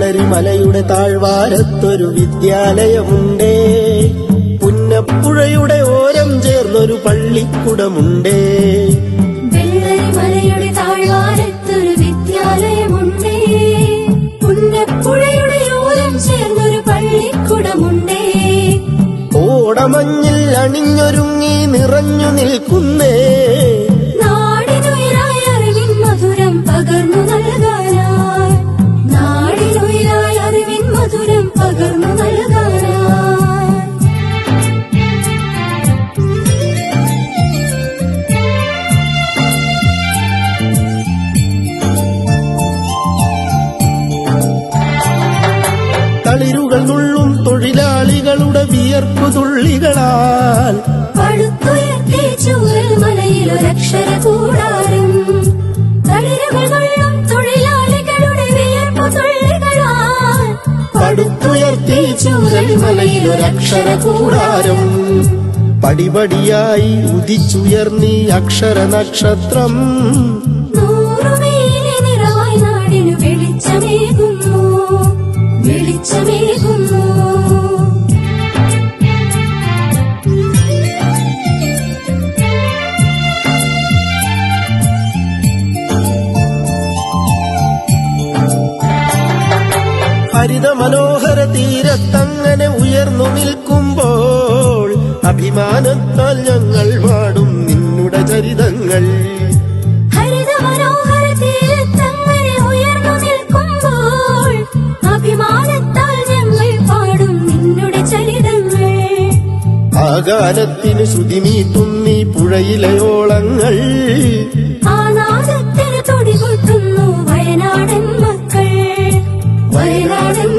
വെള്ളരിമലയുടെ താഴ്വാരത്തൊരു വിദ്യാലയമുണ്ടേ. പുന്നപ്പുഴയുടെ ഓരം ചേർന്നൊരു പള്ളിക്കുടമുണ്ടേ. വെള്ളരിമലയുടെ താഴ്വാരത്തൊരു വിദ്യാലയമുണ്ടേ. പുന്നപ്പുഴയുടെ ഓരം ചേർന്നൊരു പള്ളിക്കുടമുണ്ടേ. ഓടമഞ്ഞിൽ അണിഞ്ഞൊരുങ്ങി നിറഞ്ഞു നിൽക്കുന്നേ. നാടിനുയരായ അറിവിൻ മധുരം പകർന്നു നൽകാനായി. നാടിനുയരായ അറിവിൻ മധുരം പകർന്നു നൽകാനായി. തളിരുകൾ നുള്ളും തൊഴിലാളികളുടെ വിയർപ്പുതുള്ളികളാൽ പടുത്തുയർത്തി ചൂരൽമലയിലൊരക്ഷര കൂടാരം. തളിരുകൾ നുള്ളും തൊഴിലാളികളുടെ വിയർപ്പുതുള്ളികളാൽ പടുത്തുയർത്തി ചൂരൽമലയിലൊരക്ഷര കൂടാരം. പടിപടിയായി ഉദിച്ചുയർന്നീ അക്ഷര നക്ഷത്രം. നൂറുമേനി നിറവായി നാടിനു വെളിച്ചമേകുന്നു, വെളിച്ചമേകുന്നു. ഹരിത മനോഹര തീരത്തങ്ങനെ ഉയർന്നു നിൽക്കുമ്പോൾ അഭിമാനത്താൽ ഞങ്ങൾ പാടും നിന്നുടെ ചരിതങ്ങൾ. ഹരിത മനോഹര തീരത്തങ്ങനെ ഉയർന്നു നിൽക്കുമ്പോൾ അഭിമാനത്താൽ ഞങ്ങൾ പാടും നിന്നുടെ ചരിതങ്ങൾ. ആ ഗാനത്തിന് ശ്രുതിമീട്ടുന്നീ പുഴയിലയോളങ്ങൾ. ആ നാദത്തിന് തുടികൊട്ടുന്നു വയനാടൻ മക്കൾ, വയനാടൻ